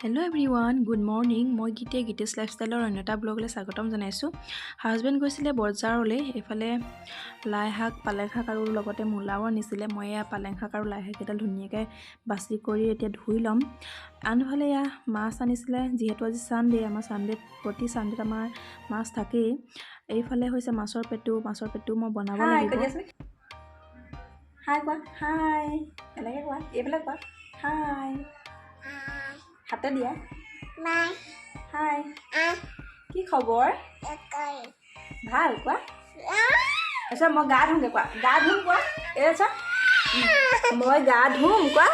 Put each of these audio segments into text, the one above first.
Hello' everyone, good morning. মই গীতেছ লাইফষ্টাইলৰ অন্য এটা ব্লগলৈ স্বাগতম জনাইছোঁ। হাজবেণ্ড গৈছিলে বজাৰলৈ। এইফালে লাই শাক, পালেং শাক আৰু লগতে মূলাও আনিছিলে। মই এয়া পালেং শাক আৰু লাই শাককেইডাল ধুনীয়াকৈ বাছি কৰি এতিয়া ধুই ল'ম। আনফালে এয়া মাছ আনিছিলে। যিহেতু আজি ছানডে, আমাৰ প্ৰতি ছানডেত আমাৰ মাছ থাকেই। এইফালে হৈছে মাছৰ পেটু মই বনাব লাগিব। হাই কোৱা, হাই এনেকৈ কোৱা, এইফালে কোৱা হাই, হাতে দিয়া হাই। কি খবৰ? ভাল কোৱা। আচ্ছা মই গা ধুমগৈ কোৱা, গা ধুম কোৱা। এই আচ্ছা মই গা ধুম কোৱা।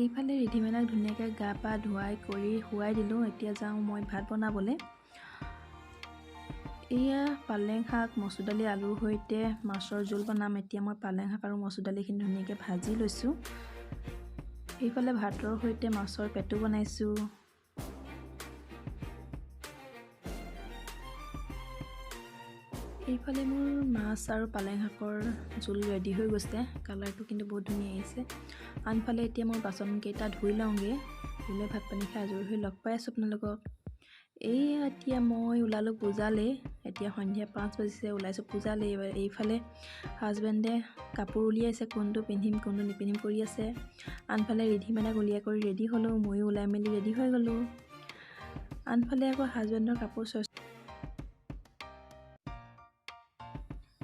এইফালে ৰিধিমানাক ধুনীয়াকৈ গা পা ধুৱাই কৰি শুৱাই দিলোঁ। এতিয়া যাওঁ মই ভাত বনাবলৈ। এয়া পালেং শাক, মচুৰ দালি, আলুৰ সৈতে মাছৰ জোল বনাম। এতিয়া মই পালেং শাক আৰু মচুৰ দালিখিনি ধুনীয়াকৈ ভাজি লৈছোঁ। এইফালে ভাতৰ সৈতে মাছৰ পেটু বনাইছোঁ। এইফালে মোৰ মাছ আৰু পালেং শাকৰ জোল ৰেডি হৈ গৈছে। কালাৰটো কিন্তু বহুত ধুনীয়া আহিছে। আনফালে এতিয়া মই বাচনকেইটা ধুই লওঁগৈ। ধুলে ভাত পানী খাই আজৰি হৈ লগ পাই আছোঁ আপোনালোকক। এতিয়া মই ওলালোঁ পূজালৈ। এতিয়া সন্ধিয়া 5 বাজিছে, ওলাইছোঁ পূজালৈ। এইফালে হাজবেণ্ডে কাপোৰ উলিয়াইছে, কোনটো পিন্ধিম কোনটো নিপিন্ধিম কৰি আছে। আনফালে ৰিধিমানাক উলিয়াই কৰি ৰেডি হ'লোঁ। ময়ো ওলাই মেলি ৰেডি হৈ গ'লোঁ। আনফালে আকৌ হাজবেণ্ডৰ কাপোৰ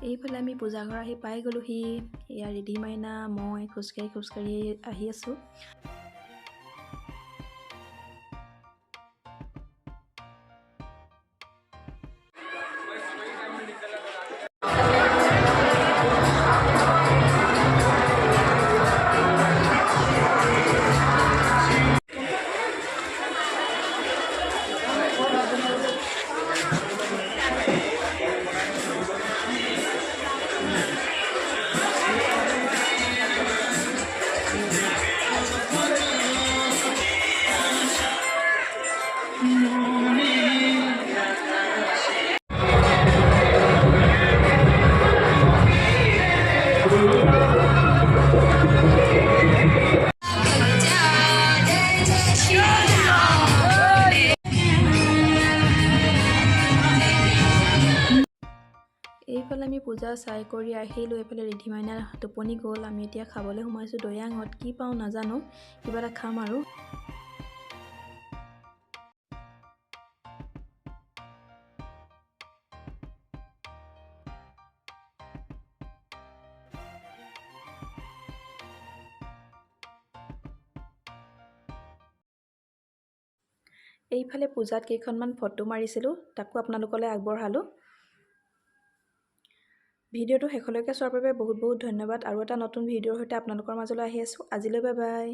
এইফালে আমি পূজাঘৰ আহি পাই গ'লোহি। এয়া ৰিধিমাইনা মই খোজকাঢ়ি আহি আছোঁ। এইফালে আমি পূজা চাই কৰি আহিলোঁ। এইফালে ৰিধিমাইনা টোপনি গ'ল। আমি এতিয়া খাবলৈ সোমাইছোঁ দৈয়াঙত। কি পাওঁ নাজানো, কিবা এটা খাম আৰু। এইফালে পূজাত কেইখনমান ফটো মাৰিছিলোঁ, তাকো আপোনালোকলৈ আগবঢ়ালোঁ। ভিডিঅ'টো শেষলৈকে চোৱাৰ বাবে বহুত ধন্যবাদ। আৰু এটা নতুন ভিডিঅ'ৰ সৈতে আপোনালোকৰ মাজলৈ আহি আছোঁ। আজিলৈ বাই বাই।